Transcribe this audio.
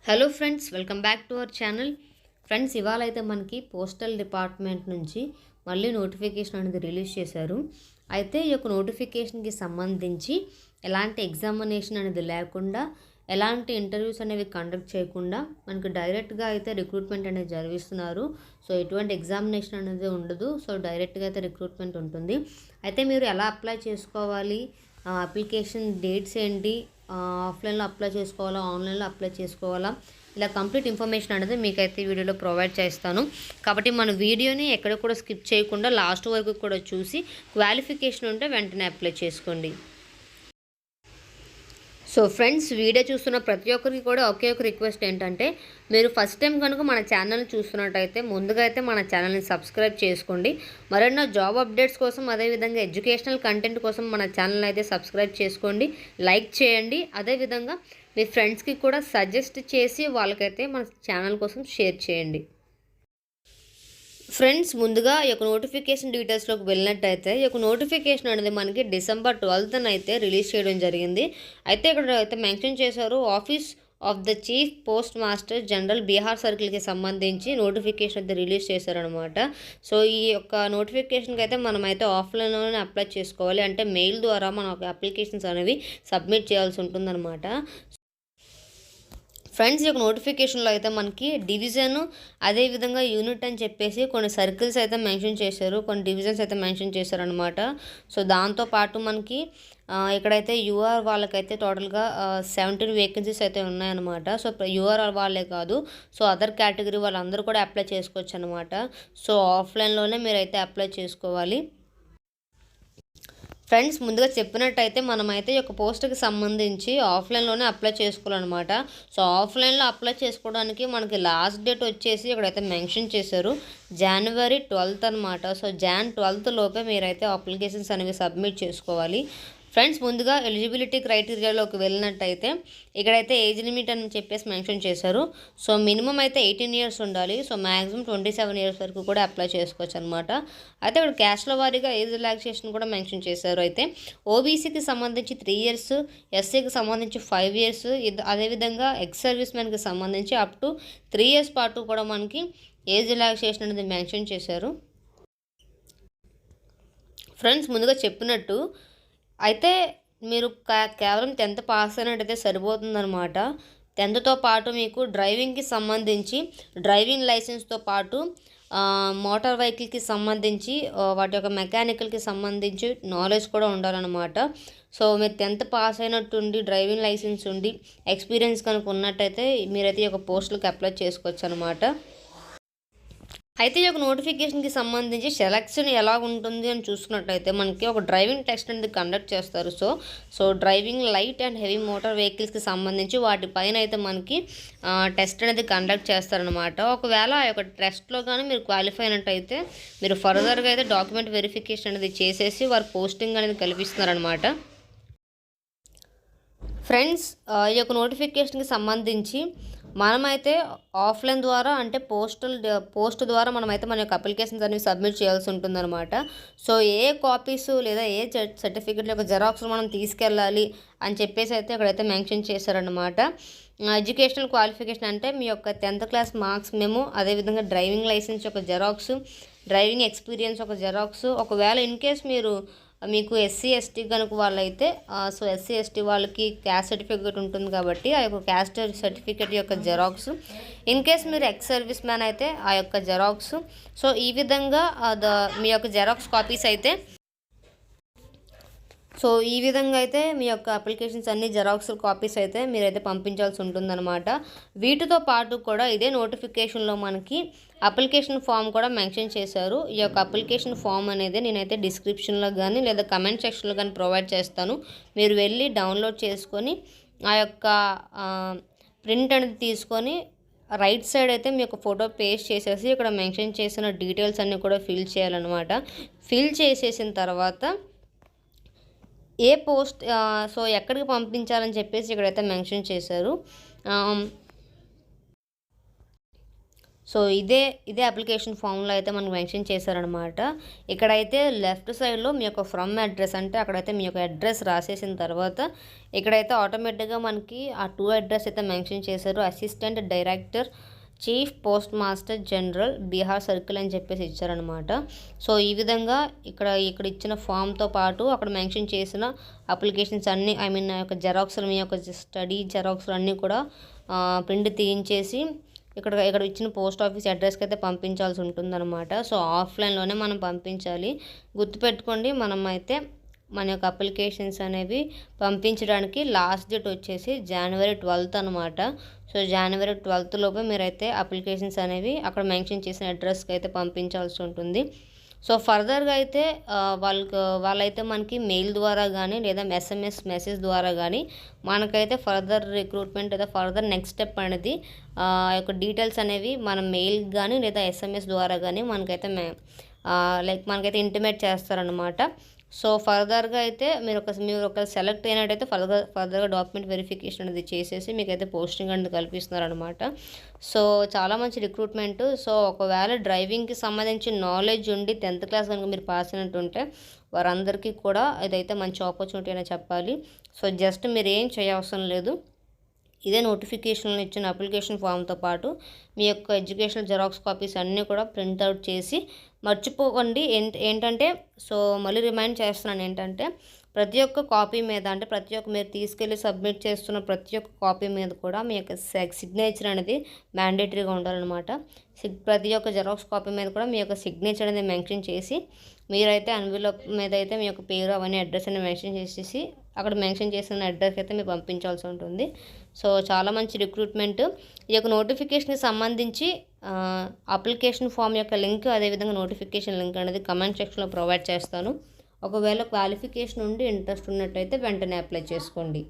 Hello friends, welcome back to our channel. Friends, ఇవాళ అయితే మనకి పోస్టల్ డిపార్ట్మెంట్ నుంచి మళ్ళీ నోటిఫికేషన్ అనేది రిలీజ్ చేశారు. అయితే ఈ యొక్క నోటిఫికేషన్కి సంబంధించి ఎలాంటి ఎగ్జామినేషన్ అనేది లేకుండా, ఎలాంటి ఇంటర్వ్యూస్ అనేవి కండక్ట్ చేయకుండా మనకు డైరెక్ట్గా అయితే రిక్రూట్మెంట్ అనేది జరిగిస్తున్నారు. సో ఎటువంటి ఎగ్జామినేషన్ అనేది ఉండదు. సో డైరెక్ట్గా అయితే రిక్రూట్మెంట్ ఉంటుంది. అయితే మీరు ఎలా అప్లై చేసుకోవాలి, అప్లికేషన్ డేట్స్ ఏంటి, ఆఫ్లైన్లో అప్లై చేసుకోవాలా, ఆన్లైన్లో అప్లై చేసుకోవాలా, ఇలా కంప్లీట్ ఇన్ఫర్మేషన్ అనేది మీకైతే ఈ వీడియోలో ప్రొవైడ్ చేస్తాను. కాబట్టి మన వీడియోని ఎక్కడ కూడా స్కిప్ చేయకుండా లాస్ట్ వరకు కూడా చూసి క్వాలిఫికేషన్ ఉంటే వెంటనే అప్లై చేసుకోండి. సో ఫ్రెండ్స్, వీడియో చూస్తున్న ప్రతి ఒక్కరికి కూడా ఒకే ఒక రిక్వెస్ట్ ఏంటంటే, మీరు ఫస్ట్ టైం కనుక మన ఛానల్ని చూస్తున్నట్టయితే ముందుగా అయితే మన ఛానల్ని సబ్స్క్రైబ్ చేసుకోండి. మరెన్నో జాబ్ అప్డేట్స్ కోసం, అదేవిధంగా ఎడ్యుకేషనల్ కంటెంట్ కోసం మన ఛానల్ని అయితే సబ్స్క్రైబ్ చేసుకోండి, లైక్ చేయండి. అదేవిధంగా మీ ఫ్రెండ్స్కి కూడా సజెస్ట్ చేసి వాళ్ళకైతే మన ఛానల్ కోసం షేర్ చేయండి. ఫ్రెండ్స్, ముందుగా ఈ యొక్క నోటిఫికేషన్ డీటెయిల్స్లోకి వెళ్ళినట్టయితే, ఈ యొక్క నోటిఫికేషన్ అనేది మనకి December 12th అయితే రిలీజ్ చేయడం జరిగింది. అయితే ఇక్కడ అయితే మెన్షన్ చేశారు, office of the chief post master general Bihar సర్కిల్కి సంబంధించి నోటిఫికేషన్ అయితే రిలీజ్ చేశారనమాట. సో ఈ యొక్క నోటిఫికేషన్కి అయితే మనమైతే ఆఫ్లైన్లోనే అప్లై చేసుకోవాలి. అంటే మెయిల్ ద్వారా మన అప్లికేషన్స్ అనేవి సబ్మిట్ చేయాల్సి ఉంటుందన్నమాట. ఫ్రెండ్స్, ఈ యొక్క నోటిఫికేషన్లో అయితే మనకి డివిజను, అదేవిధంగా యూనిట్ అని చెప్పేసి కొన్ని సర్కిల్స్ అయితే మెన్షన్ చేశారు, కొన్ని డివిజన్స్ అయితే మెన్షన్ చేశారనమాట. సో దాంతోపాటు మనకి ఇక్కడైతే యూఆర్ వాళ్ళకైతే టోటల్గా 17 వేకెన్సీస్ అయితే ఉన్నాయన్నమాట. సో యూఆర్ వాళ్ళే కాదు, సో అదర్ కేటగిరీ వాళ్ళందరూ కూడా అప్లై చేసుకోవచ్చు అనమాట. సో ఆఫ్లైన్లోనే మీరైతే అప్లై చేసుకోవాలి. ఫ్రెండ్స్, ముందుగా చెప్పినట్టయితే మనమైతే ఈ యొక్క పోస్ట్కి సంబంధించి ఆఫ్లైన్లోనే అప్లై చేసుకోవాలన్నమాట. సో ఆఫ్లైన్లో అప్లై చేసుకోవడానికి మనకి లాస్ట్ డేట్ వచ్చేసి ఇక్కడైతే మెన్షన్ చేశారు, January 12th అనమాట. సో Jan 12th లోపే మీరైతే అప్లికేషన్స్ అనేవి సబ్మిట్ చేసుకోవాలి. ఫ్రెండ్స్, ముందుగా ఎలిజిబిలిటీ క్రైటీరియాలోకి వెళ్ళినట్టయితే ఇక్కడైతే ఏజ్ లిమిట్ అని చెప్పేసి మెన్షన్ చేశారు. సో మినిమం అయితే 18 years ఉండాలి. సో మ్యాక్సిమం 27 years వరకు కూడా అప్లై చేసుకోవచ్చు అనమాట. అయితే ఇక్కడ క్యాస్ట్ల వారీగా ఏజ్ రిలాక్సేషన్ కూడా మెన్షన్ చేశారు. అయితే ఓబీసీకి సంబంధించి 3 years, ఎస్సీకి సంబంధించి 5 years, అదేవిధంగా ఎక్స్ సర్వీస్ మెన్కి సంబంధించి అప్ టు 3 years పాటు కూడా మనకి ఏజ్ రిలాక్సేషన్ అనేది మెన్షన్ చేశారు. ఫ్రెండ్స్, ముందుగా చెప్పినట్టు అయితే మీరు కేవలం 10th పాస్ అయినట్టయితే సరిపోతుందన్నమాట. 10th పాటు మీకు డ్రైవింగ్కి సంబంధించి డ్రైవింగ్ లైసెన్స్తో పాటు మోటార్ వెహికల్కి సంబంధించి వాటి యొక్క మెకానికల్కి సంబంధించి నాలెడ్జ్ కూడా ఉండాలన్నమాట. సో మీరు 10th పాస్ అయినట్టుండి, డ్రైవింగ్ లైసెన్స్ ఉండి, ఎక్స్పీరియన్స్ కనుక ఉన్నట్టయితే మీరైతే ఈ యొక్క పోస్టులకు అప్లై చేసుకోవచ్చు అనమాట. అయితే ఈ యొక్క నోటిఫికేషన్కి సంబంధించి సెలక్షన్ ఎలా ఉంటుంది అని చూసుకున్నట్టయితే మనకి ఒక డ్రైవింగ్ టెస్ట్ అనేది కండక్ట్ చేస్తారు. So driving light and heavy motor వెహికల్స్కి సంబంధించి వాటిపైన అయితే మనకి టెస్ట్ అనేది కండక్ట్ చేస్తారనమాట. ఒకవేళ ఆ యొక్క టెస్ట్లో కానీ మీరు క్వాలిఫై అయినట్టయితే మీరు ఫర్దర్గా అయితే డాక్యుమెంట్ వెరిఫికేషన్ అనేది చేసేసి వారు పోస్టింగ్ అనేది కల్పిస్తున్నారనమాట. ఫ్రెండ్స్, ఈ యొక్క నోటిఫికేషన్కి సంబంధించి మనమైతే ఆఫ్లైన్ ద్వారా, అంటే పోస్ట్ ద్వారా మనమైతే మన యొక్క అప్లికేషన్స్ అనేవి సబ్మిట్ చేయాల్సి ఉంటుందన్నమాట. సో ఏ కాపీస్ లేదా ఏ సర్టిఫికెట్ యొక్క జెరాక్స్ మనం తీసుకెళ్ళాలి అని చెప్పేసి అయితే ఇక్కడైతే మెన్షన్ చేశారనమాట. ఎడ్యుకేషనల్ క్వాలిఫికేషన్ అంటే మీ యొక్క 10th class మార్క్స్ మేము, అదేవిధంగా డ్రైవింగ్ లైసెన్స్ యొక్క జెరాక్స్, డ్రైవింగ్ ఎక్స్పీరియన్స్ ఒక జెరాక్స్. ఒకవేళ ఇన్ కేస్ మీకు ఎస్సీ ఎస్టీ కనుక వాళ్ళైతే సో ఎస్సీ ఎస్టీ వాళ్ళకి క్యాస్ట్ సర్టిఫికేట్ ఉంటుంది కాబట్టి ఆ యొక్క క్యాస్ట్ సర్టిఫికేట్ యొక్క జెరాక్స్. ఇన్ కేస్ మీరు ఎక్స్ సర్వీస్ మ్యాన్ అయితే ఆ యొక్క జెరాక్స్. సో ఈ విధంగా మీ యొక్క జెరాక్స్ కాపీస్ అయితే మీ యొక్క అప్లికేషన్స్ అన్ని జెరాక్స్ కాపీస్ అయితే మీరైతే పంపించాల్సి ఉంటుందన్నమాట. వీటితో పాటు కూడా ఇదే నోటిఫికేషన్లో మనకి అప్లికేషన్ ఫామ్ కూడా మెన్షన్ చేశారు. ఈ యొక్క అప్లికేషన్ ఫామ్ అనేది నేనైతే డిస్క్రిప్షన్లో కానీ లేదా కమెంట్ సెక్షన్లో కానీ ప్రొవైడ్ చేస్తాను. మీరు వెళ్ళి డౌన్లోడ్ చేసుకొని ఆ యొక్క ప్రింట్ అనేది తీసుకొని రైట్ సైడ్ అయితే మీ యొక్క ఫోటో పేస్ట్ చేసేసి ఇక్కడ మెన్షన్ చేసిన డీటెయిల్స్ అన్నీ కూడా ఫిల్ చేయాలన్నమాట. ఫిల్ చేసేసిన తర్వాత ఏ పోస్ట్ సో ఎక్కడికి పంపించాలని చెప్పేసి ఇక్కడైతే మెన్షన్ చేశారు. సో ఇదే అప్లికేషన్ ఫామ్లో అయితే మనకు మెన్షన్ చేశారనమాట. ఇక్కడైతే లెఫ్ట్ సైడ్లో మీ యొక్క ఫ్రమ్ అడ్రస్ అంటే అక్కడైతే మీ యొక్క అడ్రస్ రాసేసిన తర్వాత ఇక్కడైతే ఆటోమేటిక్గా మనకి ఆ 2 అడ్రస్ అయితే మెన్షన్ చేశారు. Assistant director chief post master general Bihar circle అని చెప్పేసి ఇచ్చారనమాట. సో ఈ విధంగా ఇక్కడ ఇచ్చిన ఫామ్తో పాటు అక్కడ మెన్షన్ చేసిన అప్లికేషన్స్ అన్నీ నా యొక్క జెరాక్స్లు మీ యొక్క స్టడీ జెరాక్స్లు అన్నీ కూడా ప్రింట్ తీయించేసి ఇక్కడ ఇచ్చిన పోస్ట్ ఆఫీస్ అడ్రస్కి అయితే పంపించాల్సి ఉంటుందన్నమాట. సో ఆఫ్లైన్లోనే మనం పంపించాలి. గుర్తుపెట్టుకోండి, మనం అయితే మన యొక్క అప్లికేషన్స్ అనేవి పంపించడానికి లాస్ట్ డేట్ వచ్చేసి January 12th అనమాట. సో January 12th లోపే మీరైతే అప్లికేషన్స్ అనేవి అక్కడ మెన్షన్ చేసిన అడ్రస్కి అయితే పంపించాల్సి ఉంటుంది. సో ఫర్దర్గా అయితే వాళ్ళైతే మనకి మెయిల్ ద్వారా కానీ లేదా SMS మెసేజ్ ద్వారా కానీ మనకైతే ఫర్దర్ రిక్రూట్మెంట్ లేదా ఫర్దర్ నెక్స్ట్ స్టెప్ అనేది యొక్క డీటెయిల్స్ అనేవి మన మెయిల్ కానీ లేదా SMS ద్వారా కానీ మనకైతే ఇంటిమేట్ చేస్తారనమాట. సో ఫర్దర్గా అయితే మీరు ఒక సెలెక్ట్ అయినట్టయితే ఫర్దర్గా డాక్యుమెంట్ వెరిఫికేషన్ అనేది చేసేసి మీకైతే పోస్టింగ్ అనేది కల్పిస్తున్నారనమాట. సో చాలా మంచి రిక్రూట్మెంట్. సో ఒకవేళ డ్రైవింగ్కి సంబంధించి నాలెడ్జ్ ఉండి 10th క్లాస్ కనుక మీరు పాస్ అయినట్టుంటే వారందరికీ కూడా ఇదైతే మంచి ఆపర్చునిటీ అనే చెప్పాలి. సో జస్ట్ మీరు ఏం చేయవసరం లేదు, ఇదే నోటిఫికేషన్లో ఇచ్చిన అప్లికేషన్ ఫామ్తో పాటు మీ యొక్క ఎడ్యుకేషనల్ జెరాక్స్ కాపీస్ అన్నీ కూడా ప్రింట్అవుట్ చేసి మర్చిపోకండి. ఏంటంటే సో మళ్ళీ రిమైండ్ చేస్తున్నాను ఏంటంటే ప్రతి ఒక్క కాపీ మీద అంటే ప్రతి ఒక్క మీరు తీసుకెళ్ళి సబ్మిట్ చేస్తున్న ప్రతి ఒక్క కాపీ మీద కూడా మీ యొక్క సిగ్నేచర్ అనేది మ్యాండేటరీగా ఉండాలన్నమాట. ప్రతి ఒక్క జెరాక్స్ కాపీ మీద కూడా మీ యొక్క సిగ్నేచర్ అనేది మెన్షన్ చేసి మీరైతే ఎన్వెలప్ మీద అయితే మీ యొక్క పేరు అవన్నీ అడ్రస్ అనేది మెన్షన్ చేసేసి అక్కడ మెన్షన్ చేసిన అడ్రస్కి అయితే మీరు పంపించాల్సి ఉంటుంది. సో చాలా మంచి రిక్రూట్మెంట్. ఈ యొక్క నోటిఫికేషన్కి సంబంధించి అప్లికేషన్ ఫామ్ యొక్క లింక్ అదేవిధంగా నోటిఫికేషన్ లింక్ అనేది కమెంట్ సెక్షన్లో ప్రొవైడ్ చేస్తాను. ఒకవేళ క్వాలిఫికేషన్ ఉండి ఇంట్రెస్ట్ ఉన్నట్టయితే వెంటనే అప్లై చేసుకోండి.